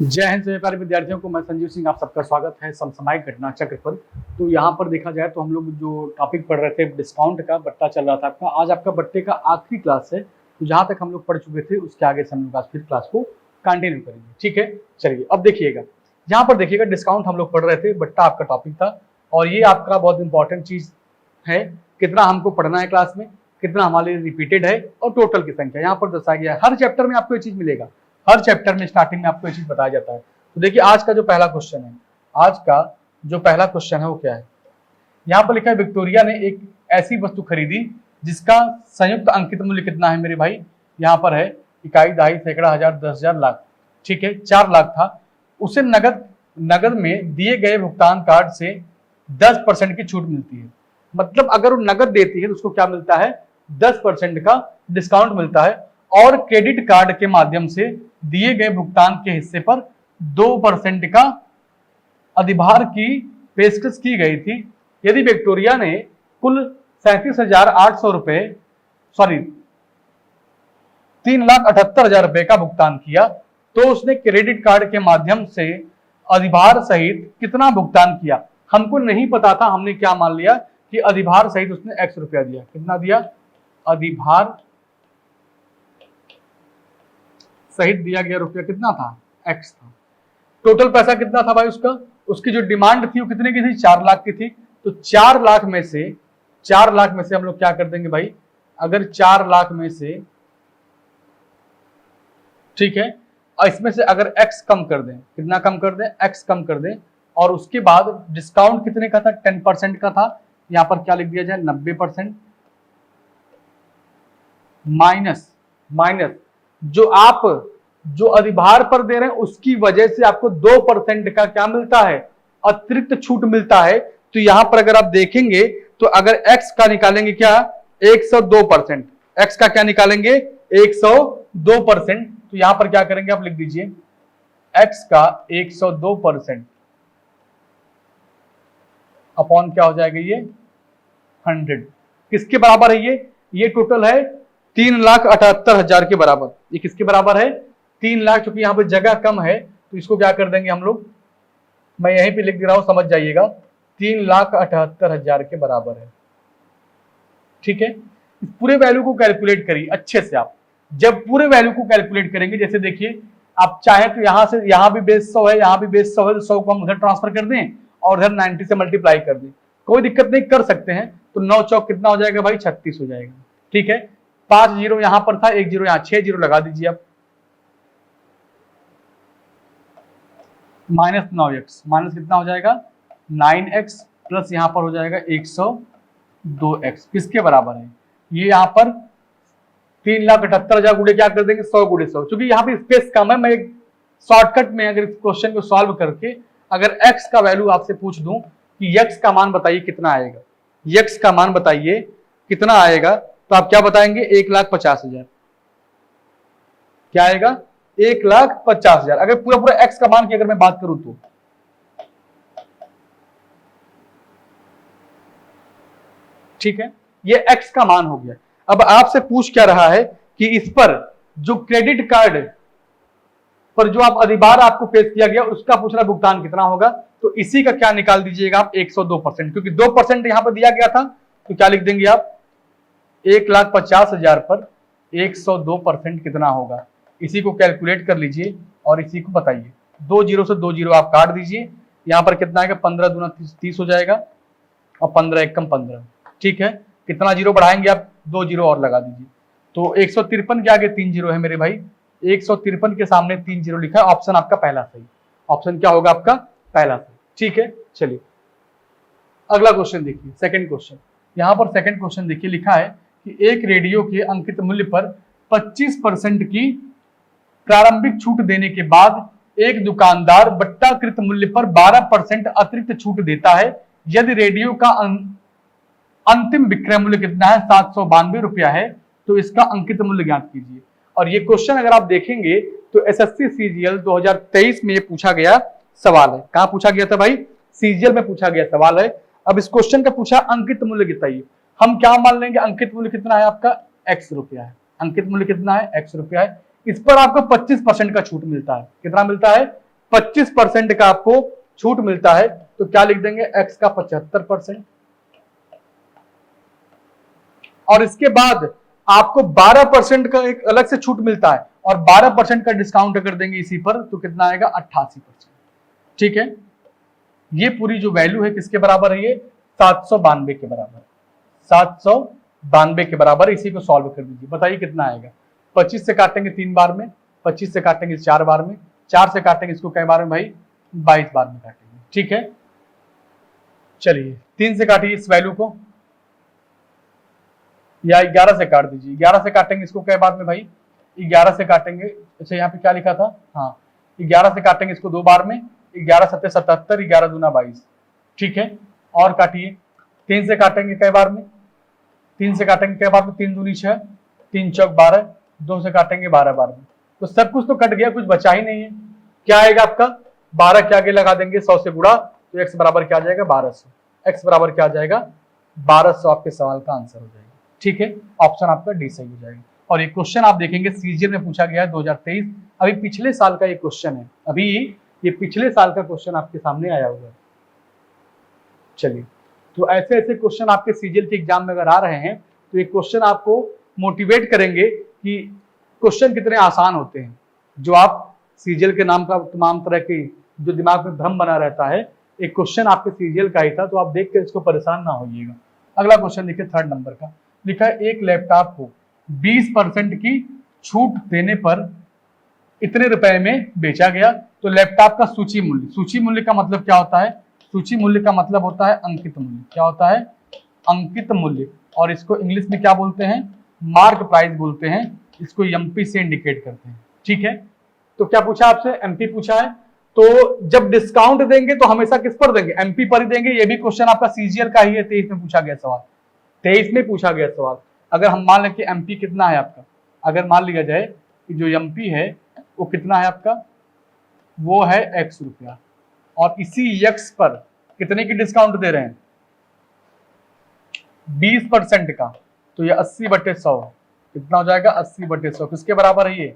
जय हिंद सभी प्यारे विद्यार्थियों को, मैं संजीव सिंह, आप सबका स्वागत है समसामयिक घटना चक्र पर। तो यहाँ पर देखा जाए तो हम लोग जो टॉपिक पढ़ रहे थे डिस्काउंट का, बट्टा चल रहा था आपका। आज आपका बट्टे का आखिरी क्लास है, तो जहाँ तक हम लोग पढ़ चुके थे उसके आगे से हम लोग आज फिर क्लास को कंटिन्यू करेंगे। ठीक है, चलिए अब देखिएगा, यहाँ पर देखिएगा डिस्काउंट हम लोग पढ़ रहे थे, बट्टा आपका टॉपिक था और ये आपका बहुत इंपॉर्टेंट चीज है, कितना हमको पढ़ना है क्लास में, कितना हमारे लिए रिपीटेड है और टोटल की संख्या यहाँ पर दर्शाया गया है। हर चैप्टर में आपको ये चीज मिलेगा, हर चैप्टर में स्टार्टिंग में आपको ये चीज बताया जाता है। तो देखिए आज का जो पहला क्वेश्चन है, आज का जो पहला क्वेश्चन है वो क्या है, यहाँ पर लिखा है विक्टोरिया ने एक ऐसी वस्तु खरीदी जिसका संयुक्त अंकित मूल्य कितना है मेरे भाई। यहाँ पर है इकाई, दहाई, सैकड़ा, हजार, 10,000, लाख। ठीक है, 4 लाख था। उसे नगद में दिए गए भुगतान कार्ड से 10% की छूट मिलती है। मतलब अगर वो नगद देती है तो उसको क्या मिलता है, 10% का डिस्काउंट मिलता है। और क्रेडिट कार्ड के माध्यम से दिए गए भुगतान के हिस्से पर 2% का अधिभार की पेशकश की गई थी। यदि विक्टोरिया ने कुल 37,800 रुपए, सॉरी 3,78,000 रुपए का भुगतान किया तो उसने क्रेडिट कार्ड के माध्यम से अधिभार सहित कितना भुगतान किया। हमको नहीं पता था, हमने क्या मान लिया कि अधिभार सहित उसने x रुपया दिया। कितना दिया, अधिभार सहित दिया गया रुपया कितना था, x था। टोटल पैसा कितना था भाई उसका, उसकी जो डिमांड थी वो कितने की थी, 4 लाख की थी। तो 4 लाख में से हम लोग क्या कर देंगे भाई, अगर 4 लाख में से, ठीक है, और इसमें से अगर x कम कर दें, कितना कम कर दें, x कम कर दें, और उसके बाद डिस्काउंट कितने का था, 10% का था। यहां पर क्या लिख दिया जाए, 90% माइनस जो अधिभार पर दे रहे हैं उसकी वजह से आपको 2% का क्या मिलता है, अतिरिक्त छूट मिलता है। तो यहां पर अगर आप देखेंगे तो अगर x का निकालेंगे क्या, 102%, x का क्या निकालेंगे, 102%। तो यहां पर क्या करेंगे, आप लिख दीजिए x का 102% अपॉन क्या हो जाएगा, ये 100। किसके बराबर है ये टोटल है 3,78,000 के बराबर। ये किसके बराबर है, 3 लाख। क्योंकि यहाँ पे जगह कम है तो इसको क्या कर देंगे हम लोग, मैं यहीं पे लिख दे रहा हूं, समझ जाइएगा, 3,78,000 के बराबर है। ठीक है, इस पूरे वैल्यू को कैलकुलेट करिए अच्छे से। आप जब पूरे वैल्यू को कैलकुलेट करेंगे, जैसे देखिए आप चाहे तो यहां से यहां भी बेस 100 है, यहां भी बेस 100 है, तो 100 को हम उधर ट्रांसफर कर दें और उधर 90 से मल्टीप्लाई कर दें, कोई दिक्कत नहीं, कर सकते हैं। तो 9 चौक कितना हो जाएगा भाई, 36 हो जाएगा। ठीक है, 5 जीरो यहां पर था, 1 जीरो यहां, 6 जीरो लगा दीजिए आप, माइनस 9x, माइनस कितना हो जाएगा 9x, प्लस यहां पर हो जाएगा 102x। किसके बराबर है, ये यहां पर 3,78,000 गुड़े क्या कर देंगे, 100 गुड़े 100। क्योंकि यहाँ पे स्पेस कम है, मैं एक शॉर्टकट में अगर इस क्वेश्चन को सॉल्व करके अगर x का वैल्यू आपसे पूछ दूं कि x का मान बताइए कितना आएगा, x का मान बताइए कितना आएगा, तो आप क्या बताएंगे, 1,50,000। क्या आएगा, 1,50,000। अगर पूरा पूरा x का मान की अगर मैं बात करूं तो, ठीक है, ये x का मान हो गया। अब आपसे पूछ क्या रहा है कि इस पर जो क्रेडिट कार्ड पर जो आप अधिभार आपको पेश किया गया उसका पूछ रहा भुगतान कितना होगा। तो इसी का क्या निकाल दीजिएगा आप, 102%, क्योंकि 2% यहां पर दिया गया था। तो क्या लिख देंगे आप, 1,50,000 पर 102% कितना होगा, इसी को कैलकुलेट कर लीजिए और इसी को बताइए। 2 जीरो से 2 जीरो आप काट दीजिए, यहां पर कितना आएगा, 15 दूना 30 हो जाएगा और 15 एकम 15। ठीक है, कितना जीरो बढ़ाएंगे आप, 2 जीरो और लगा दीजिए। तो 153 के आगे 3 जीरो है मेरे भाई, 153 के सामने 3 जीरो लिखा है। ऑप्शन आपका पहला सही, ऑप्शन क्या होगा आपका पहला सही। ठीक है, चलिए अगला क्वेश्चन देखिए, सेकंड क्वेश्चन। यहां पर सेकंड क्वेश्चन देखिए, लिखा है कि एक रेडियो के अंकित मूल्य पर 25% की प्रारंभिक छूट देने के बाद एक दुकानदार बट्टाकृत मूल्य पर 12% अतिरिक्त छूट देता है। यदि रेडियो का अंतिम विक्रय मूल्य कितना है, 792 रुपया है, तो इसका अंकित मूल्य ज्ञात कीजिए। और ये क्वेश्चन अगर आप देखेंगे तो एसएससी सीजीएल 2023 में ये पूछा गया सवाल है। कहां पूछा गया था भाई, सीजीएल में पूछा गया सवाल है। अब इस क्वेश्चन का पूछा अंकित मूल्य बताइए, हम क्या मान लेंगे, अंकित मूल्य कितना है आपका, x रुपया है। अंकित मूल्य कितना है, x रुपया है। इस पर आपको 25% का छूट मिलता है। कितना मिलता है, 25% का आपको छूट मिलता है, तो क्या लिख देंगे, x का 75%। और इसके बाद आपको 12% का एक अलग से छूट मिलता है, और 12% का डिस्काउंट अगर देंगे इसी पर तो कितना आएगा, 88%। ठीक है, ये पूरी जो वैल्यू है किसके बराबर है, ये 792 के बराबर, 792 के बराबर। इसी को सॉल्व कर दीजिए, बताइए कितना आएगा। 25 से काटेंगे 3 बार में, 25 से काटेंगे 4 बार में, 4 से काटेंगे इसको कई बार में भाई, 22 बार में काटेंगे। ठीक है, चलिए 3 से काटिए इस वैल्यू को, या 11 से काट दीजिए। 11 से काटेंगे इसको कई बार में भाई, 11 से काटेंगे। अच्छा यहाँ पे क्या लिखा था, हाँ 11 से काटेंगे इसको 2 बार में, 11 सत्ते 77, 11 दूना 22। ठीक है, और काटिए। 3 से काटेंगे कई बार में, 3 से काटेंगे कई बार में, 3 दूनी 6, 3 चौक 12, 2 से काटेंगे 12 बार में। तो सब कुछ तो कट गया, कुछ बचा ही नहीं है। क्या आएगा आपका, 12 के आगे लगा देंगे 100 से गुणा, तो x बराबर क्या आ जाएगा, 1200। x बराबर क्या आ जाएगा, 1200 आपके सवाल का आंसर हो जाएगा। ठीक है, ऑप्शन आपका डी सही हो जाएगा। और ये क्वेश्चन आप देखेंगे सीजीएल में पूछा गया है 2023, अभी पिछले साल का ये क्वेश्चन है, अभी ये पिछले साल का क्वेश्चन आपके सामने आया हुआ है। चलिए, तो ऐसे ऐसे क्वेश्चन आपके सीजीएल के एग्जाम में अगर आ रहे हैं तो ये क्वेश्चन आपको मोटिवेट करेंगे कि क्वेश्चन कितने आसान होते हैं। जो आप सीजीएल के नाम का तमाम तरह की जो दिमाग में भ्रम बना रहता है, एक क्वेश्चन आपके सीजीएल का ही था, तो आप देख कर इसको परेशान ना होइएगा। अगला क्वेश्चन देखिए 3rd नंबर का, लिखा है एक लैपटॉप को 20% की छूट देने पर इतने रुपए में बेचा गया। तो लैपटॉप का सूची मूल्य, सूची मूल्य का मतलब क्या होता है, सूची मूल्य का मतलब होता है अंकित मूल्य। क्या होता है, अंकित मूल्य। और इसको इंग्लिश में क्या बोलते हैं, मार्क प्राइस बोलते हैं। इसको एमपी से इंडिकेट करते हैं। ठीक है, तो क्या पूछा आपसे, एमपी पूछा है। तो जब डिस्काउंट देंगे तो हमेशा किस पर देंगे, एमपी पर ही देंगे। ये भी क्वेश्चन आपका सीजीएल का ही है, 23 में पूछा गया सवाल, 23 में पूछा गया सवाल। अगर हम मान लें कि एमपी कितना है आपका, अगर मान लिया जाए कि जो एमपी है वो कितना है आपका, वो है x रुपया, और इसी x पर कितने की डिस्काउंट दे रहे हैं, 20% का। तो ये 80/100 कितना हो जाएगा, 80/100 किसके बराबर है, ये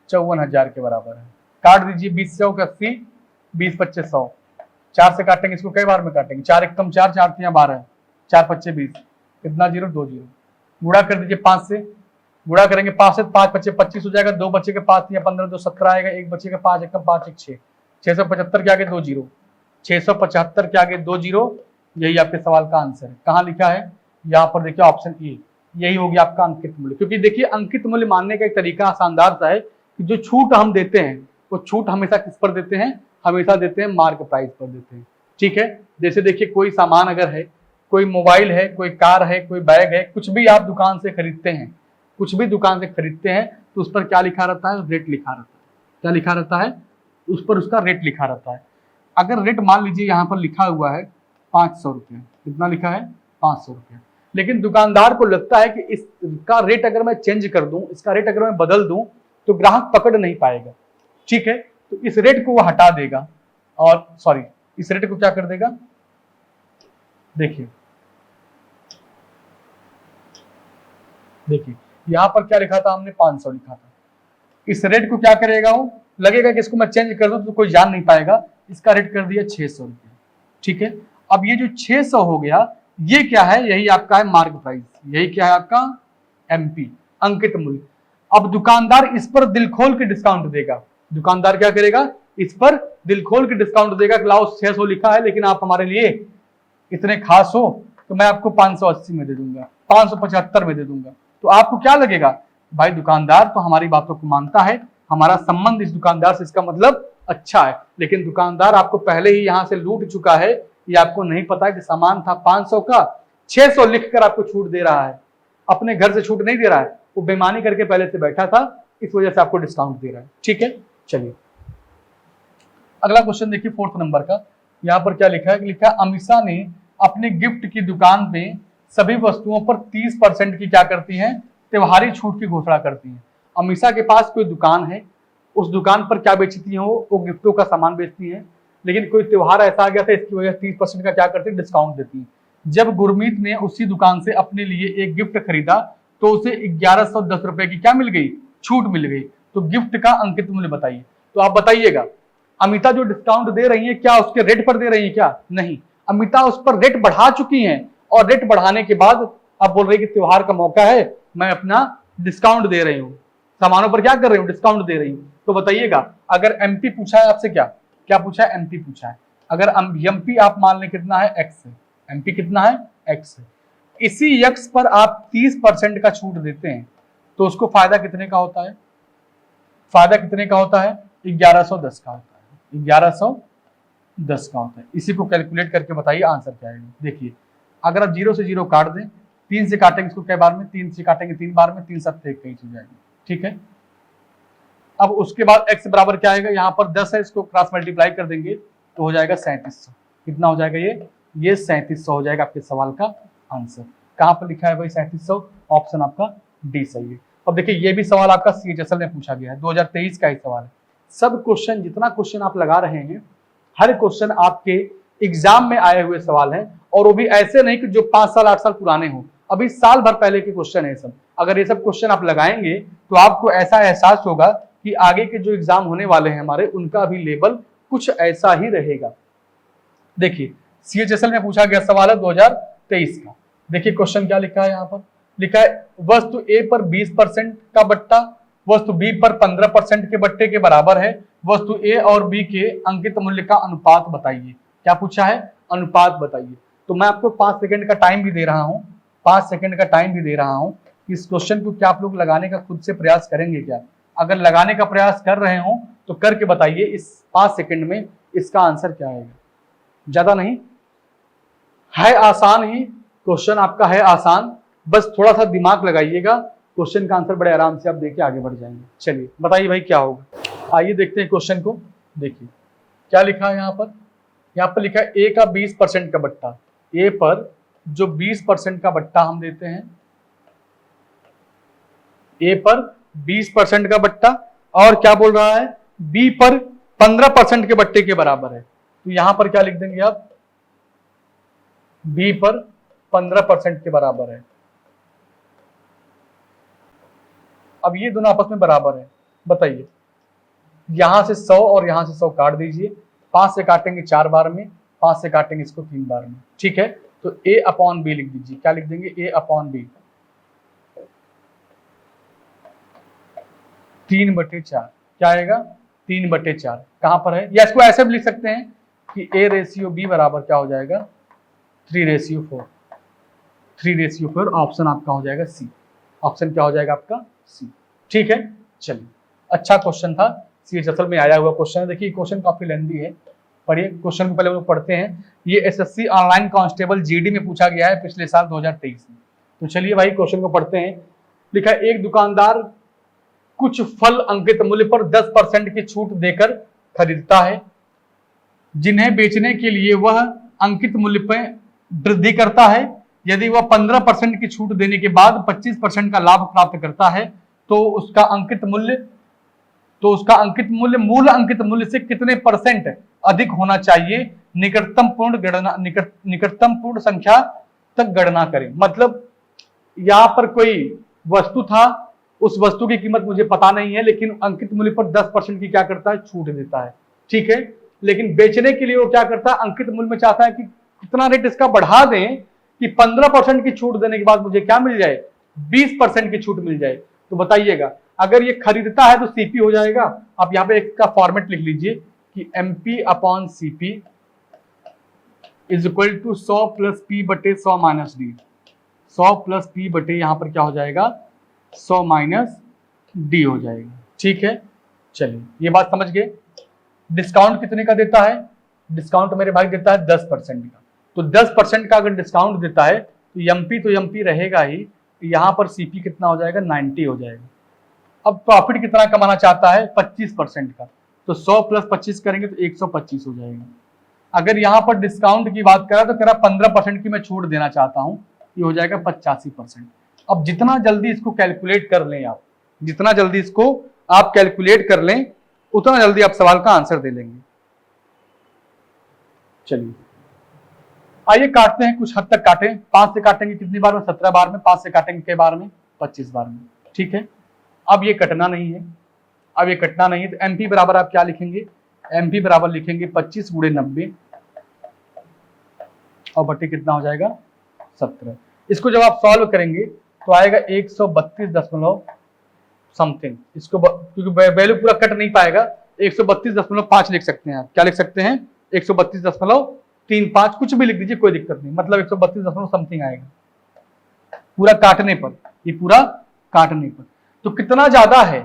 54,000 के बराबर है। काट दीजिए 20 से 80, 20 25 100, 4 से काटेंगे इसको कई बार में काटेंगे, 4 एकम 4, 4 3 12, 4 25 20, कितना 0 2 0। गुणा कर दीजिए 5 से, गुणा करेंगे 5 से, 5 25 25 हो जाएगा, 2 बचे के 5 या 15 2 17 आएगा, 1 बचे के 5 एकम 5 1 6, 675 के आगे 2 0, 675 के आगे 2 0। यही आपके सवाल का आंसर है। कहाँ लिखा है, यहाँ पर देखिए ऑप्शन ए, यही हो गया आपका अंकित मूल्य। क्योंकि देखिए अंकित मूल्य मानने का एक तरीका शानदार सा है कि जो छूट हम देते हैं वो छूट हमेशा किस पर देते हैं, हमेशा देते हैं मार्क प्राइस पर देते हैं। ठीक है, जैसे देखिए कोई सामान अगर है, कोई मोबाइल है, कोई कार है, कोई बैग है, कुछ भी आप दुकान से खरीदते हैं, कुछ भी दुकान से खरीदते हैं तो उस पर क्या लिखा रहता है, रेट लिखा रहता है। क्या लिखा रहता है, उस पर उसका रेट लिखा रहता है। अगर रेट मान लीजिए यहाँ पर लिखा हुआ है 500 रुपये, कितना लिखा है 500 रुपये, लेकिन दुकानदार को लगता है कि इसका रेट अगर मैं चेंज कर दूं, इसका रेट अगर मैं बदल दूं तो ग्राहक पकड़ नहीं पाएगा। ठीक है, तो इस रेट को वो हटा देगा, और सॉरी इस रेट को क्या कर देगा, देखिए देखिए यहां पर क्या लिखा था हमने, 500 लिखा था। इस रेट को क्या करेगा, वो लगेगा कि इसको मैं चेंज कर दूं तो कोई जान नहीं पाएगा, इसका रेट कर दिया 600 रुपये। ठीक है, अब ये जो 600 हो गया, ये क्या है, यही आपका है मार्क प्राइस, यही क्या है आपका एमपी, अंकित मूल्य। अब दुकानदार इस पर दिल खोल के डिस्काउंट देगा। दुकानदार क्या करेगा, इस पर दिल खोल के डिस्काउंट देगा कि लाओ 600 लिखा है, लेकिन आप हमारे लिए इतने खास हो तो मैं आपको 580 में दे दूंगा, 575 में दे दूंगा। तो आपको क्या लगेगा, भाई दुकानदार तो हमारी बातों को मानता है, हमारा संबंध इस दुकानदार से इसका मतलब अच्छा है। लेकिन दुकानदार आपको पहले ही यहां से लूट चुका है, ये आपको नहीं पता कि सामान था 500 का, 600 लिखकर आपको छूट दे रहा है। अपने घर से छूट नहीं दे रहा है, वो बेईमानी करके पहले से बैठा था, इस वजह से आपको डिस्काउंट दे रहा है। ठीक है, चलिए अगला क्वेश्चन देखिए 4th नंबर का। यहाँ पर क्या लिखा है, लिखा है अमीषा ने अपने गिफ्ट की दुकान पे सभी वस्तुओं पर 30% की क्या करती हैं, त्योहारी छूट की घोषणा करती हैं। अमीषा के पास कोई दुकान है, उस दुकान पर क्या बेचती हैं, वो गिफ्टों का सामान बेचती हैं, लेकिन कोई त्योहार ऐसा आ गया था इसकी वजह 30% का क्या करती है, डिस्काउंट देती है। जब गुरमीत ने उसी दुकान से अपने लिए एक गिफ्ट खरीदा तो उसे 1110 रुपए की क्या मिल गई, छूट मिल गई। तो गिफ्ट का अंकित मूल्य बताइए। तो आप बताइएगा अमिता जो डिस्काउंट दे रही है क्या उसके रेट पर दे रही है क्या? नहीं, अमिता उस पर रेट बढ़ा चुकी हैं और रेट बढ़ाने के बाद अब बोल रही है कि त्योहार का मौका है, मैं अपना डिस्काउंट दे रही हूँ, सामानों पर क्या कर रही हूँ, डिस्काउंट दे रही हूँ। तो बताइएगा, अगर एमपी पूछा है आपसे, क्या क्या पूछा है, एमपी पूछा है, अगर एमपी आप मान लें कितना है, एक्स है, एमपी कितना है, एक्स है, इसी एक्स पर आप 30% का छूट देते हैं तो उसको फायदा कितने का होता है, फायदा कितने का होता है, 1110 का होता है, 1110 का होता है। इसी को कैलकुलेट करके बताइए आंसर क्या आएगा। देखिए, अगर आप 0 से 0 काट दें, 3 से काटेंगे इसको कई बार में, 3 से काटेंगे 3 बार में, 3 7 एक चीज जाएगी, ठीक है। अब उसके बाद x बराबर क्या आएगा, यहाँ पर 10 है, इसको क्रॉस मल्टीप्लाई कर देंगे तो हो जाएगा 3700। कितना हो जाएगा ये 3700 हो जाएगा आपके सवाल का आंसर। कहाँ पर लिखा है भाई 3700, ऑप्शन आपका डी सही है। अब देखिए, ये भी सवाल आपका CHSL में पूछा गया है, 2023 का ही सवाल है। सब क्वेश्चन, जितना क्वेश्चन आप लगा रहे हैं, हर क्वेश्चन आपके एग्जाम में आए हुए सवाल है, और वो भी ऐसे नहीं कि जो 5 साल 8 साल पुराने हो, अभी साल भर पहले के क्वेश्चन है सब। अगर ये सब क्वेश्चन आप लगाएंगे तो आपको ऐसा एहसास होगा कि आगे के जो एग्जाम होने वाले हैं हमारे, उनका भी लेवल कुछ ऐसा ही रहेगा। देखिए, CHSL में पूछा गया सवाल है 2023 का। देखिए क्वेश्चन क्या लिखा है, यहाँ पर लिखा है वस्तु A पर 20% का बट्टा वस्तु B पर 15% के बट्टे के बराबर है, वस्तु A और B के अंकित मूल्य का अनुपात बताइए। क्या पूछा है, अनुपात बताइए। तो मैं आपको 5 सेकंड का टाइम भी दे रहा हूँ, 5 सेकंड का टाइम भी दे रहा हूँ। इस क्वेश्चन को क्या आप लोग लगाने का खुद से प्रयास करेंगे क्या? अगर लगाने का प्रयास कर रहे हो तो करके बताइए इस 5 सेकंड में इसका आंसर क्या आएगा। ज्यादा नहीं है, आसान ही क्वेश्चन आपका है, आसान, बस थोड़ा सा दिमाग लगाइएगा, क्वेश्चन का आंसर बड़े आराम से आप देख के आगे बढ़ जाएंगे। चलिए बताइए भाई क्या होगा, आइए देखते हैं क्वेश्चन को। देखिए क्या लिखा है यहाँ पर लिखा है A का 20% का बट्टा, A पर जो 20% का बट्टा हम देते हैं, A पर 20% का बट्टा, और क्या बोल रहा है, B पर 15% के बट्टे के बराबर है। तो यहां पर क्या लिख देंगे आप, B पर 15% के बराबर है। अब ये दोनों आपस में बराबर है, बताइए, यहां से 100 और यहां से 100 काट दीजिए, 5 से काटेंगे 4 बार में, 5 से काटेंगे इसको 3 बार में, ठीक है। तो A अपॉन B लिख दीजिए, क्या लिख देंगे, A अपॉन B 3/4, क्या आएगा 3/4, कहां पर है, या इसको ऐसे भी लिख सकते हैं कि A/B बराबर क्या हो जाएगा 3/4, 3/4, ऑप्शन आपका हो जाएगा सी, ऑप्शन क्या हो जाएगा आपका सी, ठीक है। चलिए, अच्छा क्वेश्चन था, CHSL में आया हुआ क्वेश्चन है। देखिए क्वेश्चन काफी लेंथी है, पढ़िए क्वेश्चन को पहले हम लोग पढ़ते हैं। ये SSC ऑनलाइन कांस्टेबल GD में पूछा गया है पिछले साल 2023 में। तो चलिए भाई क्वेश्चन को पढ़ते हैं। लिखा है एक दुकानदार कुछ फल अंकित मूल्य पर 10% की छूट देकर खरीदता है, जिन्हें बेचने के लिए वह अंकित मूल्य पर वृद्धि करता है। यदि वह 15% की छूट देने के बाद 25% का लाभ प्राप्त करता है तो उसका अंकित मूल्य मूल अंकित मूल्य से कितने % अधिक होना चाहिए, निकटतम पूर्ण संख्या तक गणना करें। मतलब यहाँ पर कोई वस्तु था, उस वस्तु की कीमत मुझे पता नहीं है, लेकिन अंकित मूल्य पर 10% की क्या करता है, छूट देता है, ठीक है। लेकिन बेचने के लिए वो क्या करता है, अंकित मूल्य में चाहता है कि कितना रेट इसका बढ़ा दें कि 15% की छूट देने के बाद मुझे क्या मिल जाए, 20% की छूट मिल जाए। तो बताइएगा, अगर ये खरीदता है तो CP हो जाएगा। आप यहाँ पे इसका फॉर्मेट लिख लीजिए कि MP upon CP is equal to 100 plus P बटे 100 माइनस D, 100 प्लस P बटे यहाँ पर क्या हो जाएगा 100 माइनस D हो जाएगा, ठीक है। चलिए ये बात समझ गए। डिस्काउंट कितने का देता है, डिस्काउंट मेरे भाई देता है 10% का। तो 10% का अगर डिस्काउंट देता है तो MP रहेगा ही, यहाँ पर CP कितना हो जाएगा 90 हो जाएगा। अब प्रॉफिट कितना कमाना चाहता है 25% का, तो 100 प्लस 25 करेंगे तो 125 हो जाएगा। अगर यहाँ पर डिस्काउंट की बात करें तो कह रहा 15% की मैं छूट देना चाहता हूँ, ये हो जाएगा 85%। अब जितना जल्दी इसको कैलकुलेट कर लें आप, जितना जल्दी इसको आप कैलकुलेट कर लें उतना जल्दी आप सवाल का आंसर दे लेंगे। चलिए आइए काटते हैं, कुछ हद तक काटें। 5 से काटेंगे कितनी बार में, 17 बार में, 5 से काटेंगे कई बार में, 25 बार में, ठीक है। अब ये कटना नहीं है, अब ये कटना नहीं है, तो MP बराबर आप क्या लिखेंगे, MP बराबर लिखेंगे 25 गुणे 90 और बटे कितना हो जाएगा 17। इसको जब आप सॉल्व करेंगे तो आएगा 132 दशमलव समथिंग। इसको क्योंकि वैल्यू पूरा कट नहीं पाएगा, 132.5 लिख सकते हैं आप। क्या लिख सकते हैं? 132.35, कुछ भी लिख दीजिए, कोई दिक्कत नहीं, मतलब 132 समथिंग आएगा पूरा काटने पर, ये पूरा काटने पर। तो कितना ज्यादा है,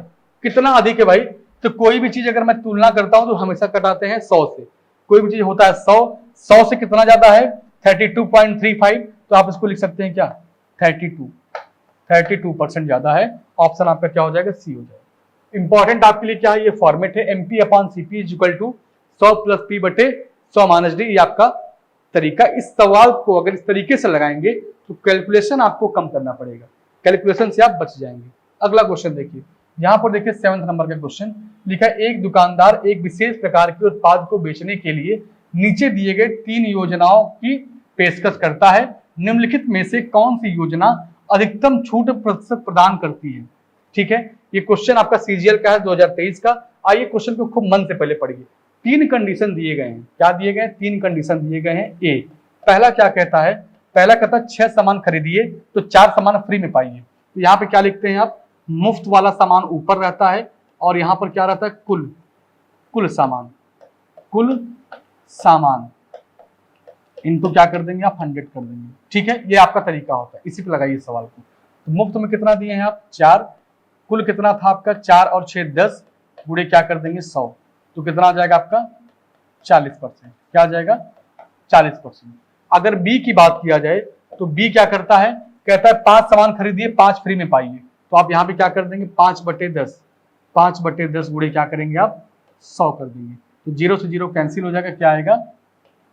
कितना अधिक है भाई? तो कोई भी चीज अगर मैं तुलना करता हूं तो हमेशा कटाते हैं 100 से। कोई भी चीज होता है 100 से कितना ज्यादा है? 32.35। तो आप इसको लिख सकते हैं क्या? 32% ज्यादा है। ऑप्शन आपका क्या हो जाएगा? सी हो जाएगा। इंपॉर्टेंट आपके लिए क्या है? ये फॉर्मेट है MP/CP is equal to 100 plus P बटे 100 माइनस डी। ये आपका तरीका। इस सवाल को अगर इस तरीके से लगाएंगे तो कैलकुलेशन आपको कम करना पड़ेगा, कैलकुलेशन से आप बच जाएंगे। अगला क्वेश्चन देखिए, यहाँ पर देखिए 7 नंबर का क्वेश्चन लिखा है, एक दुकानदार एक विशेष प्रकार के उत्पाद को बेचने के लिए नीचे दिए गए 3 योजनाओं की पेशकश करता है। निम्नलिखित में से कौन सी योजना अधिकतम छूट प्रतिशत प्रदान करती है? ठीक है, ये क्वेश्चन आपका CGL का है 2023 का। आइए क्वेश्चन को खूब मन से पहले पढ़िए। 3 कंडीशन दिए गए हैं। क्या दिए गए हैं? 3 कंडीशन दिए गए हैं। ए, पहला क्या कहता है? पहला कहता है 6 सामान खरीदिए तो 4 सामान फ्री में पाइए। तो यहाँ पे क्या लिखते हैं आप? मुफ्त वाला सामान ऊपर रहता है और यहाँ पर क्या रहता है? कुल सामान इनको क्या कर देंगे आप? 100 कर देंगे। ठीक है, ये आपका तरीका होता है, इसी पे लगाइए सवाल को। तो मुफ्त में कितना दिए हैं आप? 4। कुल कितना था आपका? 4 और 6 10, गुणे क्या कर देंगे? 100। तो कितना आ जाएगा आपका? 40%। क्या आ जाएगा? 40%। अगर बी की बात किया जाए तो बी क्या करता है? कहता है 5 सामान खरीदिए 5 फ्री में पाइए। तो आप यहाँ पे क्या कर देंगे? 5/10 गुणे क्या करेंगे आप? 100 कर देंगे। तो 0 से 0 कैंसिल हो जाएगा। क्या आएगा?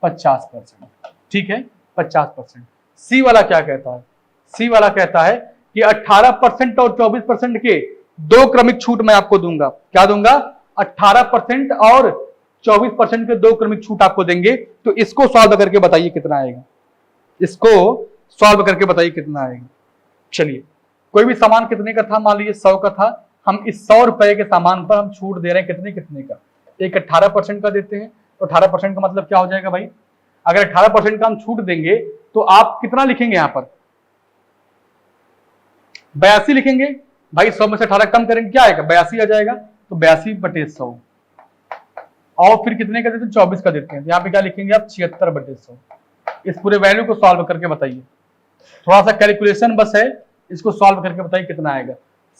50%। ठीक है, 50%। सी वाला क्या कहता है? सी वाला कहता है कि 18% और 24% के 2 क्रमिक छूट मैं आपको दूंगा। क्या दूंगा? 18% और 24% के 2 क्रमिक छूट आपको देंगे। तो इसको सॉल्व करके बताइए कितना आएगा? इसको सॉल्व करके बताइए कितना आएगा? चलिए, कोई भी सामान कितने का था? मान लीजिए 100 का था। हम इस 100 रुपए के सामान पर हम छूट दे रहे हैं कितने का? एक 18% का देते हैं। तो 18% का मतलब क्या हो जाएगा भाई? अगर 18% का हम छूट देंगे तो आप कितना लिखेंगे यहाँ पर? 82 लिखेंगे भाई। 100 में से 18 कम करेंगे, क्या आएगा? 82 आ जाएगा। तो 82/100। और फिर कितने का देते हैं? 24 का देते हैं। यहाँ पे क्या लिखेंगे आप? 76/100। इस पूरे वैल्यू को सॉल्व करके बताइए। थोड़ा सा कैलकुलेशन बस है, इसको सॉल्व करके बताइए कितना आएगा।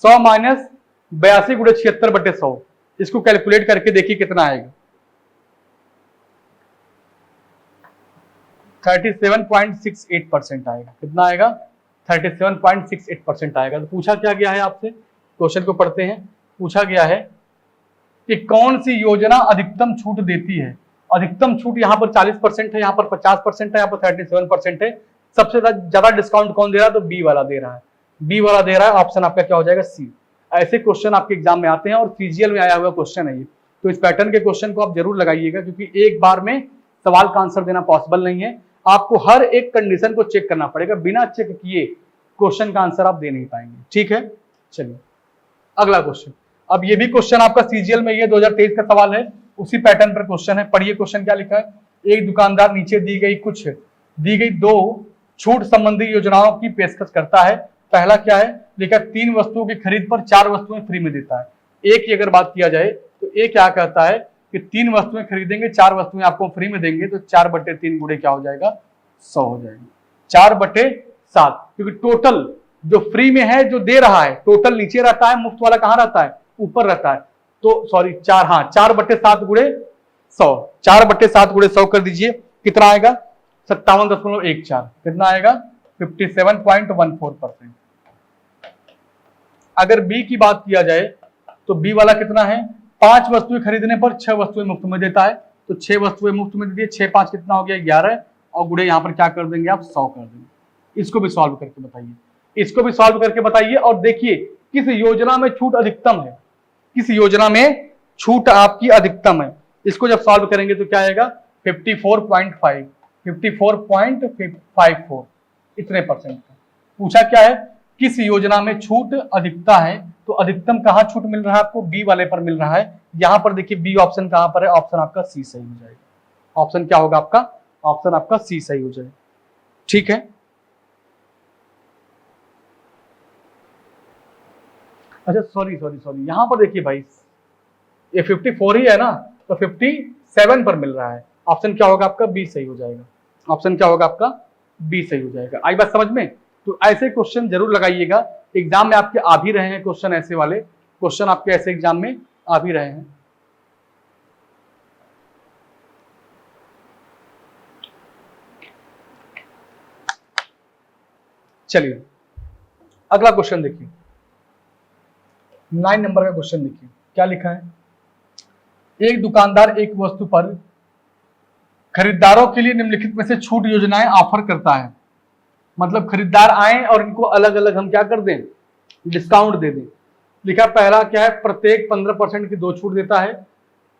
100 माइनस 82 गुणे 76/100, इसको कैलकुलेट करके देखिए कितना आएगा। 37.68% आएगा। कितना आएगा? 37.68% आएगा। तो पूछा क्या गया है आपसे? क्वेश्चन को पढ़ते हैं। पूछा गया है कि कौन सी योजना अधिकतम छूट देती है? अधिकतम छूट यहाँ पर 40% है, यहाँ पर 50% है, यहाँ पर 37% है। सबसे ज्यादा डिस्काउंट कौन दे रहा है? तो बी वाला दे रहा है। बी वाला दे रहा है। ऑप्शन आपका क्या हो जाएगा? सी। ऐसे क्वेश्चन आपके एग्जाम में आते हैं और CGL में आया हुआ क्वेश्चन है ये। तो इस पैटर्न के क्वेश्चन को आप जरूर लगाइएगा, क्योंकि एक बार में सवाल का आंसर देना पॉसिबल नहीं है। आपको हर एक कंडीशन को चेक करना पड़ेगा। बिना चेक किए क्वेश्चन का आंसर आप दे नहीं पाएंगे। ठीक है, चलिए अगला क्वेश्चन। अब ये भी क्वेश्चन आपका CGL में, ये 2023 का सवाल है, उसी पैटर्न पर क्वेश्चन है। पढ़िए क्वेश्चन क्या लिखा है। एक दुकानदार नीचे दी गई 2 छूट संबंधी योजनाओं की पेशकश करता है। पहला क्या है? लिखा 3 वस्तुओं की खरीद पर 4 वस्तुएं फ्री में देता है। एक की अगर बात किया जाए तो एक क्या कहता है कि 3 वस्तुएं खरीदेंगे 4 वस्तुएं आपको फ्री में देंगे। तो 4/3 गुणे क्या हो जाएगा? 100 हो जाएगा। 4/7, क्योंकि टोटल जो फ्री में है, जो दे रहा है, टोटल नीचे रहता है, मुफ्त वाला कहां रहता है? ऊपर रहता है। तो सॉरी 4/7 गुणे 100, 4/7 गुणे 100 कर दीजिए। कितना आएगा? 57.14। कितना आएगा? 57.14%। अगर बी की बात किया जाए तो बी वाला कितना है? 5 वस्तुएं खरीदने पर 6 वस्तुएं मुफ्त में देता है। तो 6 वस्तुएं मुफ्त में दी, 6 5 कितना हो गया? 11। और गुणे यहाँ पर क्या कर देंगे आप? 100 कर देंगे। इसको भी सॉल्व करके बताइए। इसको भी सॉल्व करके बताइए और देखिए किस योजना में छूट अधिकतम है। किस योजना में छूट आपकी अधिकतम है? इसको जब सॉल्व करेंगे तो क्या आएगा? 54.54 इतने परसेंट का। पूछा क्या है? किस योजना में छूट अधिकता है? तो अधिकतम कहां छूट मिल रहा है आपको? बी वाले पर मिल रहा है। यहाँ पर देखिए बी ऑप्शन कहाँ पर है, ऑप्शन आपका सी सही हो जाएगा। ऑप्शन क्या होगा आपका, ऑप्शन आपका सी सही हो जाएगा। ठीक है, अच्छा सॉरी यहाँ पर देखिए भाई ये 54 ही है ना, तो 57 पर मिल रहा है। ऑप्शन क्या होगा आपका, बी सही हो जाएगा। ऑप्शन क्या होगा आपका, बी सही हो जाएगा। आई बात समझ में? तो ऐसे क्वेश्चन जरूर लगाइएगा, एग्जाम में आपके आ भी रहे हैं क्वेश्चन, ऐसे वाले क्वेश्चन आपके ऐसे एग्जाम में आ भी रहे हैं। चलिए अगला क्वेश्चन देखिए, 9 नंबर का क्वेश्चन देखिए क्या लिखा है। एक दुकानदार एक वस्तु पर खरीदारों के लिए निम्नलिखित में से छूट योजनाएं ऑफर करता है। मतलब खरीदार आए और इनको अलग अलग हम क्या कर दें, डिस्काउंट दे दें। लिखा पहला क्या है, प्रत्येक 15% की 2 छूट देता है।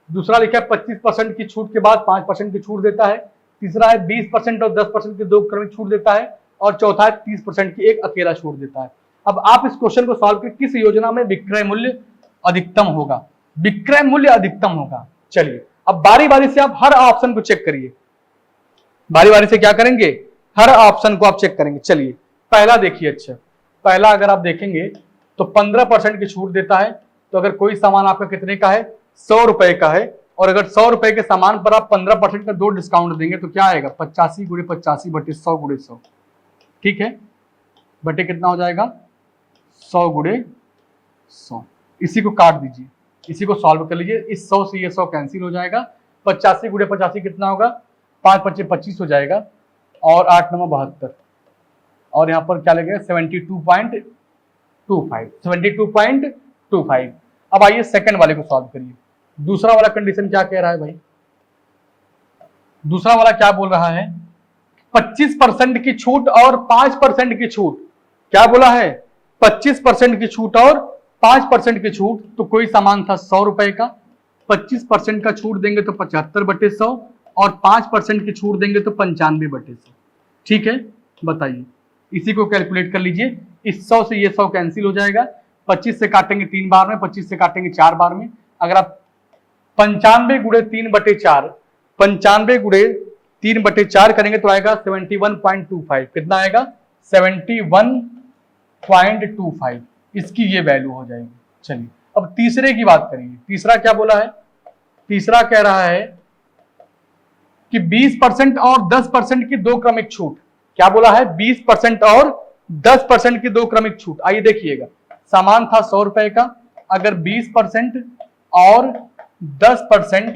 दूसरा लिखा है 25% की छूट के बाद 5% की छूट देता है। तीसरा है 20% और 10% की 2 क्रमिक छूट देता है। और चौथा है 30% की एक अकेला छूट देता है। अब आप इस क्वेश्चन को सॉल्व करें, किस योजना में विक्रय मूल्य अधिकतम होगा, विक्रय मूल्य अधिकतम होगा। चलिए अब बारी बारी से आप हर ऑप्शन को चेक करिए, बारी बारी से क्या करेंगे, हर ऑप्शन को आप चेक करेंगे। चलिए पहला देखिए, अच्छा पहला अगर आप देखेंगे तो 15% की छूट देता है। तो अगर कोई सामान आपका कितने का है, 100 रुपए का है, और अगर 100 रुपए के सामान पर आप 15% का 2 डिस्काउंट देंगे तो क्या आएगा, 85 × 85 बटे 100 × 100। ठीक है, बटे कितना हो जाएगा, 100 × 100। इसी को काट दीजिए, इसी को सॉल्व कर लीजिए। इस 100 से ये 100 कैंसिल हो जाएगा। 85 × 85 कितना होगा, 5 × 5 = 25 हो जाएगा, और 8 × 9 = 72, और यहाँ पर क्या लगेगा 72.25। अब आइए सेकंड वाले को सॉल्व करिए। दूसरा वाला कंडीशन क्या कह रहा है भाई, दूसरा वाला क्या बोल रहा है, 25% की छूट और 5% की छूट। क्या बोला है, 25% की छूट और 5% की छूट। तो कोई सामान था 100 रुपए का, 25% का छूट देंगे तो 75 बटे 100, और 5% की छूट देंगे तो 95 बटे 100। ठीक है, बताइए, इसी को कैलकुलेट कर लीजिए। इस 100 से ये 100 कैंसिल हो जाएगा। 25 से काटेंगे 3 बार में, 25 से काटेंगे 4 बार में। अगर आप 95 × 3 बटे 4, 95 × 3 बटे 4 करेंगे तो आएगा 71.25। कितना आएगा, 71.25। इसकी ये वैल्यू हो जाएगी। चलिए अब तीसरे की बात करिए। तीसरा क्या बोला है, तीसरा कह रहा है कि 20% और 10% की 2 क्रमिक छूट। क्या बोला है, 20% और 10% की 2 क्रमिक छूट। आइए देखिएगा, सामान था 100 रुपए का, अगर 20% और 10%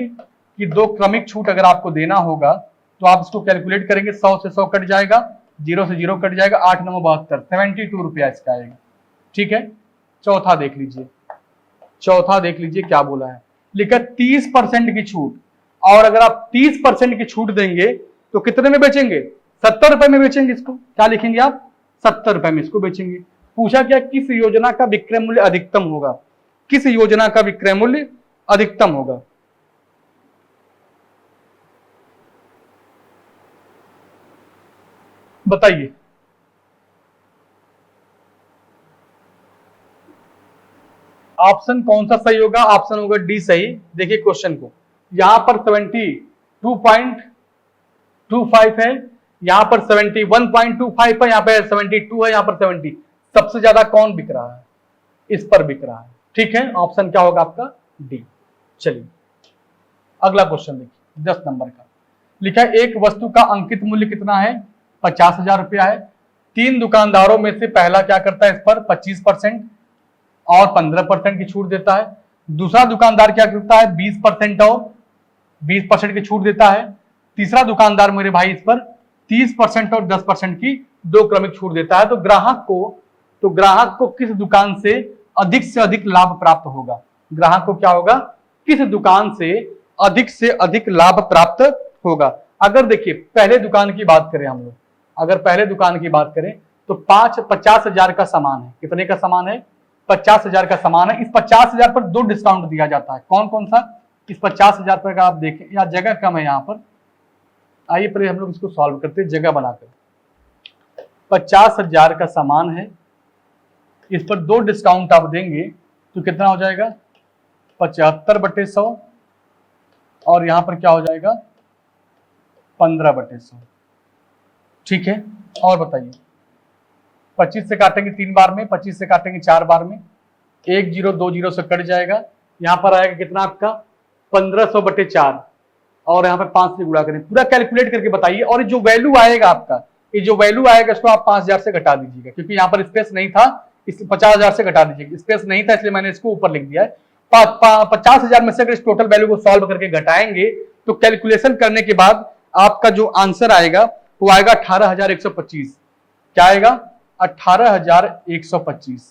की 2 क्रमिक छूट अगर आपको देना होगा तो आप इसको कैलकुलेट करेंगे। 100 से 100 कट जाएगा, 0 से 0 कट जाएगा, 8 × 9 = 72, 72 रुपया इसका आएगा। ठीक है, चौथा देख लीजिए, चौथा देख लीजिए क्या बोला है। लिखा 30% की छूट, और अगर आप 30% की छूट देंगे तो कितने में बेचेंगे, 70 रुपए में बेचेंगे। इसको क्या लिखेंगे आप, 70 रुपए में इसको बेचेंगे। पूछा क्या, किस योजना का विक्रय मूल्य अधिकतम होगा, किस योजना का विक्रय मूल्य अधिकतम होगा। बताइए, ऑप्शन कौन सा सही होगा, ऑप्शन होगा डी सही। देखिए क्वेश्चन को, यहां पर 72.25 है, यहां पर 71.25 है, यहां पर 72 है, यहां पर 70। सबसे ज्यादा कौन बिक रहा है, इस पर बिक रहा है। ठीक है, ऑप्शन क्या होगा आपका, डी। चलिए अगला क्वेश्चन देखिए, 10 नंबर का। लिखा है एक वस्तु का अंकित मूल्य कितना है, 50,000 रुपया है। 3 दुकानदारों में से पहला क्या करता है, इस पर 25% और 15% की छूट देता है। दूसरा दुकानदार क्या करता है, 20% और 20% की छूट देता है। तीसरा दुकानदार मेरे भाई इस पर 30% और 10% की 2 क्रमिक छूट देता है। तो ग्राहक को किस दुकान से अधिक लाभ प्राप्त होगा, ग्राहक को क्या होगा, किस दुकान से अधिक लाभ प्राप्त होगा। अगर देखिए पहले दुकान की बात करें हम लोग, अगर पहले दुकान की बात करें तो 50,000 का सामान है। कितने का सामान है, 50,000 का सामान है। इस 50,000 पर 2 डिस्काउंट दिया जाता है। कौन कौन सा, इस 50,000 पर आप देखें, यहाँ जगह कम है यहाँ पर। आइए पहले हम लोग इसको सॉल्व करते हैं जगह बनाकर। 50,000 का सामान है, इस पर 2 डिस्काउंट आप देंगे तो कितना हो जाएगा, 75/100 और यहाँ पर क्या हो जाएगा 15/100। ठीक है, और बताइए 25 से काटेंगे 3 बार में, 25 से काटेंगे 4 बार में, 1 0 2 0 से कट जाएगा। यहाँ पर आएगा कितना आपका 1500/4 और यहाँ पे 5 से गुणा करें, पूरा कैलकुलेट करके बताइए। और जो वैल्यू आएगा आपका, ये जो वैल्यू आएगा इसको आप 5000 से घटा दीजिएगा, क्योंकि यहाँ पर स्पेस नहीं था, इस 50,000 से घटा दीजिएगा। स्पेस नहीं था इसलिए मैंने इसको ऊपर लिख दिया है। 50,000 में से अगर इस टोटल वैल्यू को सॉल्व करके घटाएंगे तो कैलकुलेशन करने के बाद आपका जो आंसर आएगा वो आएगा 18,125। क्या आएगा 18,125।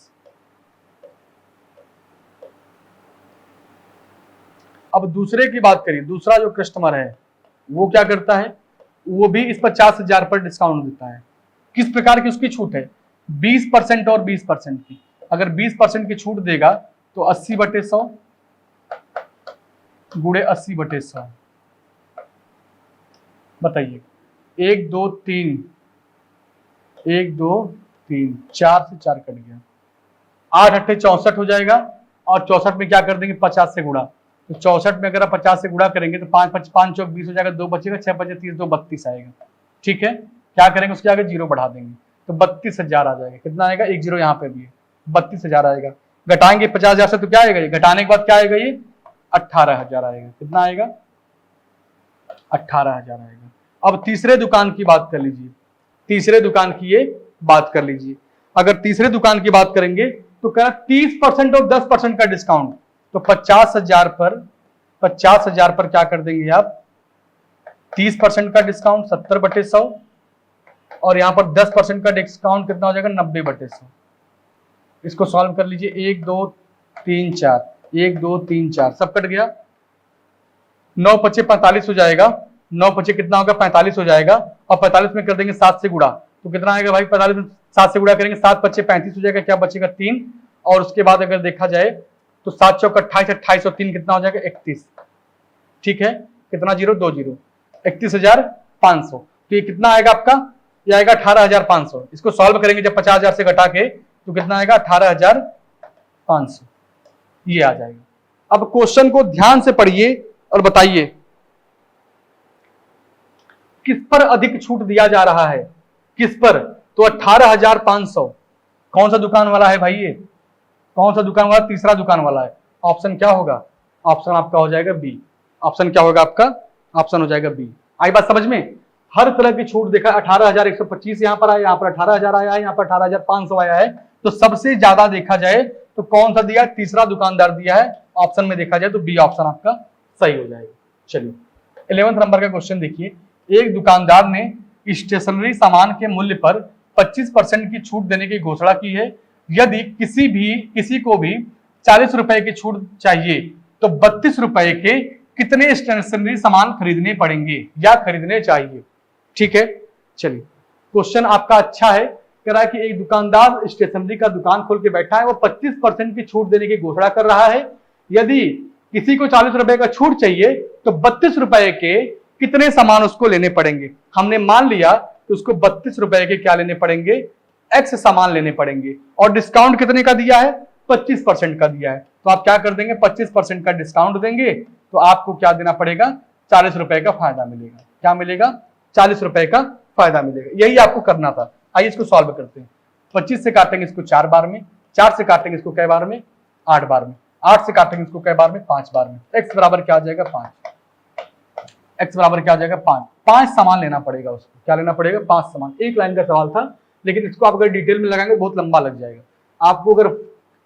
अब दूसरे की बात करिए, दूसरा जो कस्टमर है वो क्या करता है, वो भी इस 50,000 पर डिस्काउंट देता है। किस प्रकार की उसकी छूट है, 20% और 20% की। अगर 20% की छूट देगा तो 80/100 गुणे 80/100। बताइए 1 2 3 1 2 3 4 से 4 कट गया, 8 8 64 हो जाएगा। और 64 में क्या कर देंगे 50 से गुणा, तो 64 में अगर आप 50 से गुणा करेंगे तो 5 5 5 चौक 20 हो जाएगा, 2 बचेगा, 6 5 30 2 32 आएगा। ठीक है, क्या करेंगे उसके आगे 0 बढ़ा देंगे तो 32,000 आ जाएगा। कितना आएगा, 1 0 यहाँ पे भी है, 32,000 आएगा। घटाएंगे 50,000 से तो क्या आएगा, ये घटाने के बाद क्या आएगा, ये 18,000 आएगा। कितना आएगा 18,000 आएगा। अब तीसरे दुकान की बात कर लीजिए, तीसरे दुकान की ये बात कर लीजिए। अगर तीसरे दुकान की बात करेंगे तो कह 30% और 10% का डिस्काउंट, तो 50,000 पर क्या कर देंगे आप 30% का डिस्काउंट 70/100 और यहां पर 10% का डिस्काउंट कितना हो जाएगा 90/100। इसको सॉल्व कर लीजिए, 1 2 3 4 1 2 3 4 सब कट गया, 9 5 45 हो जाएगा, 9 5 कितना होगा 45 हो जाएगा। और 45 में कर देंगे 7 से गुणा, तो कितना आएगा भाई 45 में 7 से गुणा करेंगे, 7 5 35 हो जाएगा, क्या बचेगा 3। और उसके बाद अगर देखा जाए तो 7 चौक 28, 28 और 3 कितना हो जाएगा 31। ठीक है, कितना 0 2 0 31,500। तो ये कितना आएगा आपका, ये आएगा 18,500। इसको सॉल्व करेंगे जब 50,000 से घटा के तो कितना आएगा 18,500, ये आ जाएगा। अब क्वेश्चन को ध्यान से पढ़िए और बताइए किस पर अधिक छूट दिया जा रहा है, किस पर, तो 18,500। कौन सा दुकान वाला है भाई, ये कौन सा दुकान वाला, तीसरा दुकान वाला है। ऑप्शन क्या होगा, ऑप्शन आपका हो जाएगा बी। ऑप्शन क्या होगा आपका, ऑप्शन हो जाएगा बी। आई बात समझ में, हर तरह की छूट देखा, 18,125 यहां पर आया, यहां पर 18,000 आया है, यहां पर 18,500 आया है। तो सबसे ज्यादा देखा जाए तो कौन सा दिया, तीसरा दुकानदार दिया है। ऑप्शन में देखा जाए तो बी ऑप्शन आपका सही हो जाएगा। चलिए 11वें नंबर का क्वेश्चन देखिए। एक दुकानदार ने स्टेशनरी सामान के मूल्य पर 25% की छूट देने की घोषणा की है। यदि किसी को भी 40 रुपए की छूट चाहिए तो 32 रुपए के कितने स्टेशनरी सामान खरीदने पड़ेंगे या खरीदने चाहिए। ठीक है, चलिए क्वेश्चन आपका अच्छा है। कह रहा है कि एक दुकानदार स्टेशनरी का दुकान खोल के बैठा है, वो 25% की छूट देने की घोषणा कर रहा है। यदि किसी को 40 रुपए का छूट चाहिए तो 32 रुपए के कितने सामान उसको लेने पड़ेंगे। हमने मान लिया कि उसको 32 रुपए के क्या लेने पड़ेंगे, एक्स सामान लेने पड़ेंगे। और डिस्काउंट कितने का दिया है, 25% का दिया है। तो आप क्या कर देंगे, 25% का डिस्काउंट देंगे तो आपको क्या देना पड़ेगा, 40 रुपए का फायदा मिलेगा। क्या मिलेगा, 40 रुपए का फायदा मिलेगा। यही आपको करना था। आइए इसको सॉल्व करते हैं। 25 से काटेंगे इसको 4 बार में, 4 से काटेंगे इसको कै बार में, 8 बार में, 8 से काटेंगे इसको कै बार में, 5 बार में। x बराबर क्या आ जाएगा 5, x बराबर क्या आ जाएगा 5। 5 सामान लेना पड़ेगा उसको, क्या लेना पड़ेगा 5 सामान। एक लाइन का सवाल था, लेकिन इसको आप अगर डिटेल में लगाएंगे बहुत लंबा लग जाएगा आपको। अगर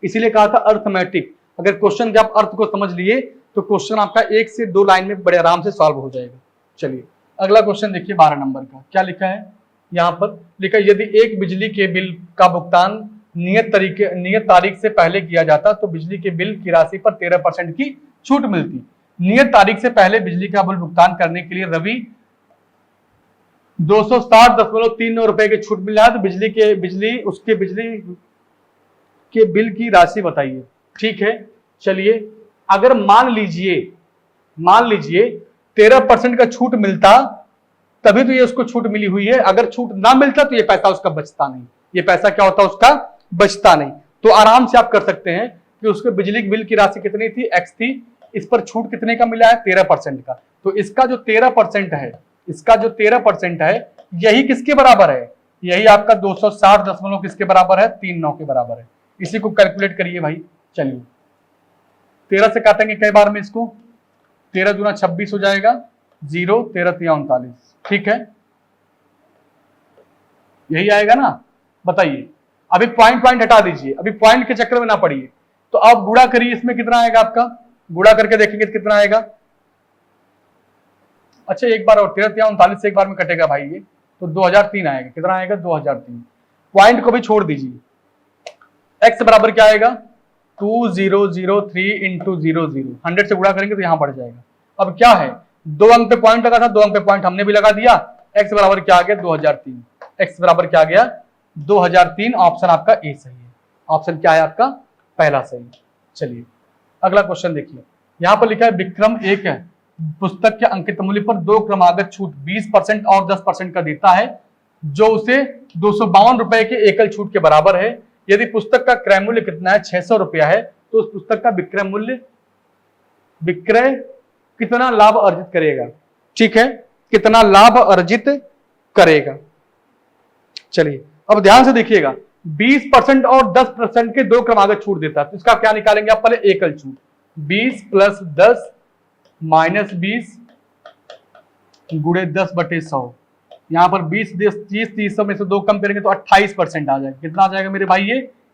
इसीलिए कहा था अर्थमेटिक, अगर क्वेश्चन के आप अर्थ को समझ लिए तो क्वेश्चन आपका 1 से 2 लाइन में बड़े आराम से सॉल्व हो जाएगा। चलिए अगला क्वेश्चन देखिए 12 नंबर का। क्या लिखा है, यहाँ पर लिखा है यदि एक बिजली के बिल का भुगतान नियत तारीख से पहले किया जाता तो बिजली के बिल की राशि पर 13% की छूट मिलती। नियत तारीख से पहले बिजली का बिल भुगतान करने के लिए रवि 260.39 रुपए की छूट मिल रहा है। तो बिजली के बिल की राशि बताइए। ठीक है, चलिए अगर मान लीजिए 13% का छूट मिलता तभी तो ये उसको छूट मिली हुई है। अगर छूट ना मिलता तो ये पैसा उसका बचता नहीं, ये पैसा क्या होता उसका बचता नहीं। तो आराम से आप कर सकते हैं कि उसके बिजली बिल की राशि कितनी थी, x थी, इस पर छूट कितने का मिला है, 13% का। तो इसका जो 13% है, इसका जो 13% है, यही किसके बराबर है, यही आपका 260 दशमलव किसके बराबर है, 39 के बराबर है। इसी को कैलकुलेट करिए भाई। चलिए 13 से काटेंगे कई बार में इसको, 13 दूना 26 हो जाएगा, 0 13 तिया 39, ठीक है, यही आएगा ना। बताइए, अभी पॉइंट हटा दीजिए, अभी पॉइंट के चक्कर में ना पड़िए। तो अब गुणा करिए, इसमें कितना आएगा आपका, गुणा करके देखेंगे कितना आएगा। अच्छा एक बार और, 13 तिया 39 से एक बार में कटेगा भाई ये, तो 2003 आएगा। कितना आएगा, 2003। पॉइंट को भी छोड़ दीजिए, x बराबर क्या आएगा, 2003 इंटू 00, 100 से गुणा करेंगे तो यहां बढ़ जाएगा। अब क्या है, 2 अंक पे पॉइंट लगा था, 2 अंक पे पॉइंट हमने भी लगा दिया। x बराबर क्या आ गया, 2003। x बराबर क्या आ गया, 2003। ऑप्शन आपका ए सही है। ऑप्शन क्या है आपका, पहला सही। चलिए अगला क्वेश्चन देखिए, यहां पर लिखा है विक्रम एक पुस्तक के अंकित मूल्य पर 2 क्रमागत छूट 20% और 10% का देता है, जो उसे 252 रुपए के एकल छूट के बराबर है। यदि पुस्तक का क्रय मूल्य कितना है, 600 रुपया है, तो उस पुस्तक का विक्रय कितना लाभ अर्जित करेगा। ठीक है, कितना लाभ अर्जित करेगा। चलिए अब ध्यान से देखिएगा, 20% और 10% के 2 क्रमागत छूट देता है, तो इसका क्या निकालेंगे आप, पहले एकल छूट, 20 प्लस 10 माइनस 20 गुणे 10/100। यहां पर 20 30 30 में से 2 कम करेंगे तो 28% आ जाएगा। कितना आ जाएगा मेरे भाई,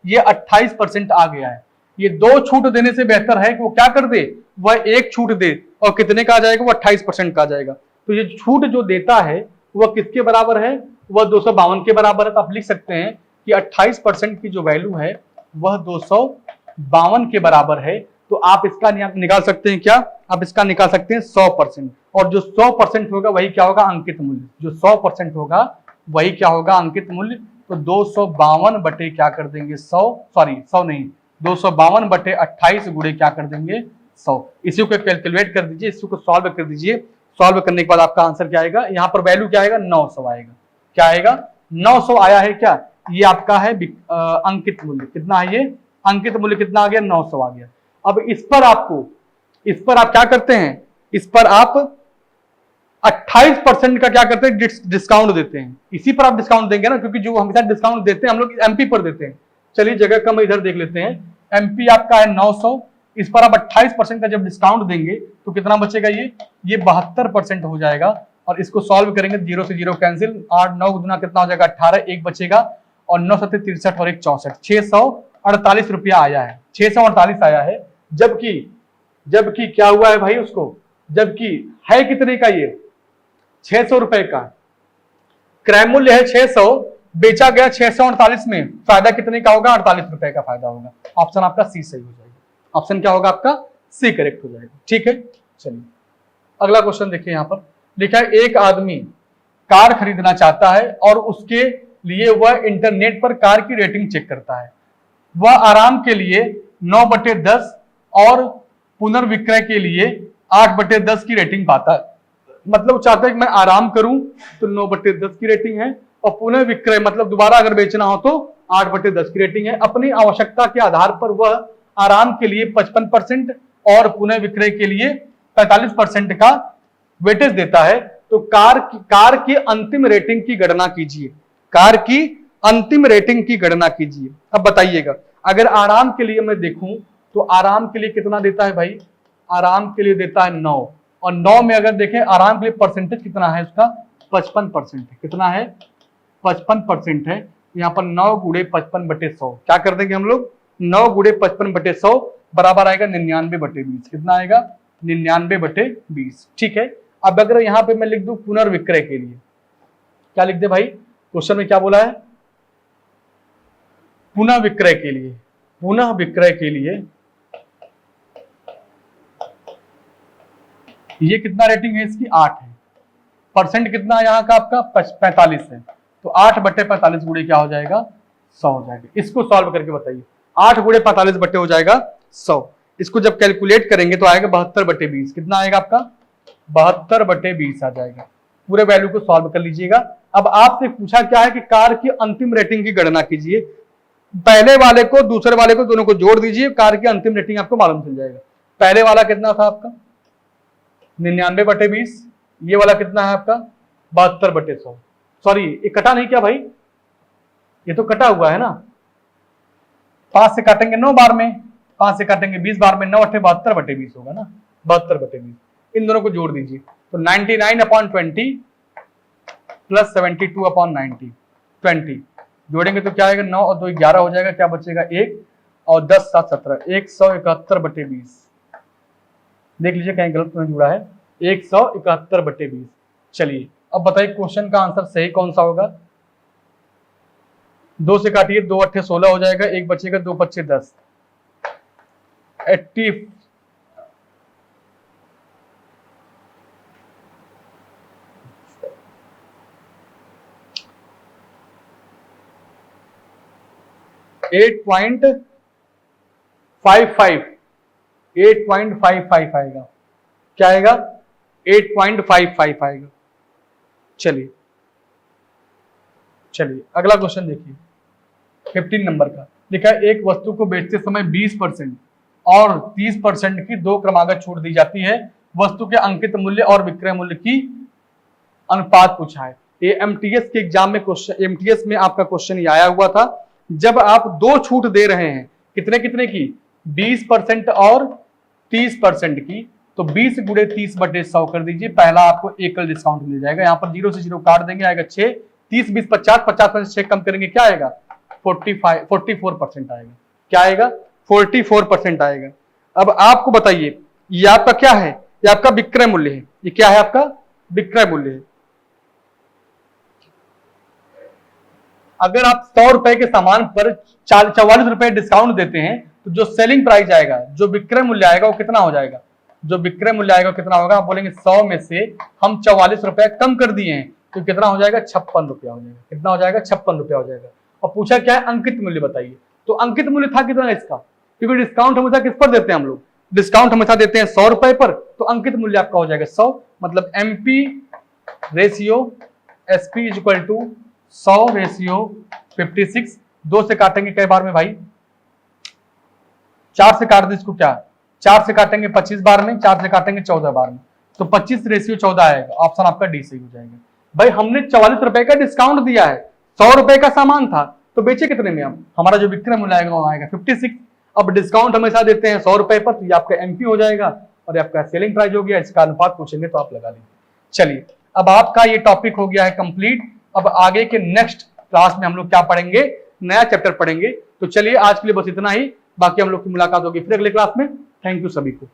ये 28% आ गया है। ये 2 छूट देने से बेहतर है कि वो क्या कर दे, वह 1 छूट दे, और कितने का आ जाएगा, वो 28% का आ जाएगा। तो ये छूट जो देता है वह किसके बराबर है, वह 252 के बराबर है। तो आप लिख सकते हैं कि 28% की जो वैल्यू है वह 252 के बराबर है। तो आप इसका निकाल सकते हैं क्या, आप इसका निकाल सकते हैं 100%, और जो 100% होगा वही क्या होगा, अंकित मूल्य। जो 100% होगा वही क्या होगा, अंकित मूल्य। तो 252 बटे क्या कर देंगे 100, सॉरी 100 नहीं, 252 बटे 28 गुणे क्या कर देंगे 100। इसी को कैलकुलेट कर दीजिए, इसी को सॉल्व कर दीजिए। सॉल्व करने के बाद आपका आंसर क्या आएगा, यहाँ पर वैल्यू क्या आएगा, 900 आएगा। क्या आएगा, 900 आया है। क्या ये आपका है अंकित मूल्य, कितना है ये, अंकित मूल्य कितना आ गया, 900 आ गया। अब इस पर आप क्या करते हैं, इस पर आप 28% का क्या करते हैं, डिस्काउंट देते हैं। इसी पर आप डिस्काउंट देंगे ना, क्योंकि जो हमेशा डिस्काउंट देते हैं हम लोग एमपी पर देते हैं। चलिए जगह कम इधर देख लेते हैं, एमपी आपका है 900, इस पर आप 28% का जब डिस्काउंट देंगे तो कितना बचेगा, ये 72% हो जाएगा। और इसको सॉल्व करेंगे, 0 से 0 कैंसिल, 8 9 गुना कितना हो जाएगा 18, 1 बचेगा, और 9 7 63 और 1 64, 648 रुपया आया है, 648 आया है। जबकि क्या हुआ है भाई उसको, जबकि है कितने का, ये 600 रुपए का क्रय मूल्य है, 600 बेचा गया 648 में, फायदा कितने का होगा, 48 रुपए का फायदा होगा। ऑप्शन आपका सी सही हो जाएगा। ऑप्शन क्या होगा आपका, सी करेक्ट हो जाएगा। ठीक है, चलिए अगला क्वेश्चन देखिए, यहां पर लिखा है एक आदमी कार खरीदना चाहता है और उसके लिए वह इंटरनेट पर कार की रेटिंग चेक करता है। वह आराम के लिए 9/10 और पुनर्विक्रय के लिए 8/10 की रेटिंग पाता है। मतलब चाहता है कि मैं आराम करूं तो 9/10 की रेटिंग है, और पुनर्विक्रय मतलब दोबारा अगर बेचना हो तो 8/10 की रेटिंग है। अपनी आवश्यकता के आधार पर वह आराम के लिए 55% और पुनर्विक्रय के लिए 45% का वेटेज देता है। तो कार की अंतिम रेटिंग की गणना कीजिए, कार की अंतिम रेटिंग की गणना कीजिए। अब बताइएगा, अगर आराम के लिए मैं देखूं तो आराम के लिए कितना देता है भाई, आराम के लिए देता है 9, और 9 में अगर देखें आराम के लिए परसेंटेज कितना है उसका, 55% है। कितना है, 55% है। यहाँ पर 9 गुणे 55/100 क्या कर देंगे हम लोग, 9 गुणे 55/100 बराबर आएगा 99/20। कितना आएगा, 99/20। ठीक है, अब अगर यहाँ पे मैं लिख दूं पुनर्विक्रय के लिए, क्या लिख दे भाई, क्वेश्चन में क्या बोला है, पुनः विक्रय के लिए, पुनः विक्रय के लिए ये कितना रेटिंग है इसकी, 8 है। परसेंट कितना है यहाँ का आपका 45 है, तो 8/45 गुणे क्या हो जाएगा 100 हो जाएगा। इसको सॉल्व करके बताइए, 8 गुणे 45 बटे हो जाएगा 100। इसको जब कैलकुलेट करेंगे तो आएगा 72/20। कितना आएगा आपका, 72/20 आ जाएगा। पूरे वैल्यू को सॉल्व कर लीजिएगा। अब आपसे पूछा क्या है कि कार की अंतिम रेटिंग की गणना कीजिए। पहले वाले को दूसरे वाले को दोनों को जोड़ दीजिए, कार की अंतिम रेटिंग आपको मालूम चल जाएगा। पहले वाला कितना था आपका 99/20, ये वाला कितना है आपका 72/100। सॉरी ये कटा नहीं क्या भाई, ये तो कटा हुआ है ना। 5 से काटेंगे 9 बार में, 5 से काटेंगे 20 बार में, 9 8 72/20 होगा ना, 72/20। इन दोनों को जोड़ दीजिए तो 99/20 प्लस 72/90, 20 जोड़ेंगे तो क्या आएगा, 9 और 2 11 हो जाएगा, क्या बचेगा 1 और 10 7 17, 171/20। देख लीजिए कहीं गलत नहीं जुड़ा है, 171/20। चलिए अब बताइए क्वेश्चन का आंसर सही कौन सा होगा। 2 से काटिए, 2 8 16 हो जाएगा, 1 बचेगा, 2 5 10, 80 8.55 आएगा, क्या आएगा 8.55 आएगा। चलिए अगला क्वेश्चन देखिए 15 नंबर का। लिखा है एक वस्तु को बेचते समय 20% और 30% की 2 क्रमागत छूट दी जाती है, वस्तु के अंकित मूल्य और विक्रय मूल्य की अनुपात पूछा है। ये एमटीएस के एग्जाम में क्वेश्चन, एमटीएस में आपका क्वेश्चन ये आया हुआ था। जब आप 2 छूट दे रहे हैं, कितने कितने की, 20% और 30% की, तो 20 गुणे 30/100 कर दीजिए, पहला आपको एकल डिस्काउंट मिल जाएगा। यहाँ पर 0 से 0 काट देंगे, आएगा 6, 30 20 50, 50 में से 6 कम करेंगे, क्या आएगा 44% आएगा। क्या आएगा 44% आएगा। अब आपको बताइए ये आपका क्या है, ये आपका विक्रय मूल्य है, ये क्या है आपका विक्रय मूल्य है। अगर आप 100 रुपए के सामान पर 44 रुपए डिस्काउंट देते हैं तो जो सेलिंग प्राइस आएगा, जो विक्रय मूल्य आएगा वो कितना हो जाएगा, जो विक्रय मूल्य आएगा कितना होगा, आप बोलेंगे 100 में से हम 44 रुपए कम कर दिए हैं तो कितना हो जाएगा 56 रुपया हो जाएगा। कितना हो जाएगा 56 रुपया हो जाएगा। और पूछा क्या है अंकित मूल्य बताइए, तो अंकित मूल्य था कितना इसका, क्योंकि डिस्काउंट हमेशा किस पर देते हैं हम लोग, डिस्काउंट हमेशा देते हैं 100 रुपए पर, तो अंकित मूल्य आपका हो जाएगा 100। मतलब MP ratio SP is equal to 100 ratio 56। 2 से काटेंगे कई बार में भाई, 4 से काट दे इसको, क्या 4 से काटेंगे 25 बार में, 4 से काटेंगे 14 बार में, तो 25 रेशियो 14 आएगा। ऑप्शन आपका डी सही हो जाएगा। भाई हमने 44 रुपए का डिस्काउंट दिया है, 100 रुपए का सामान था, तो बेचे कितने में हम, हमारा जो विक्रय मूल्य आएगा वो आएगा 56। अब डिस्काउंट हमेशा देते हैं 100 रुपए पर, तो ये आपका एमपी हो जाएगा और ये आपका सेलिंग प्राइस हो गया। इसका अनुपात पूछेंगे तो आप लगा लीजिए। चलिए अब आपका ये टॉपिक हो गया है कंप्लीट। अब आगे के नेक्स्ट क्लास में हम लोग क्या पढ़ेंगे, नया चैप्टर पढ़ेंगे। तो चलिए आज के लिए बस इतना ही, बाकी हम लोग की मुलाकात होगी फिर अगले क्लास में। थैंक यू सभी को।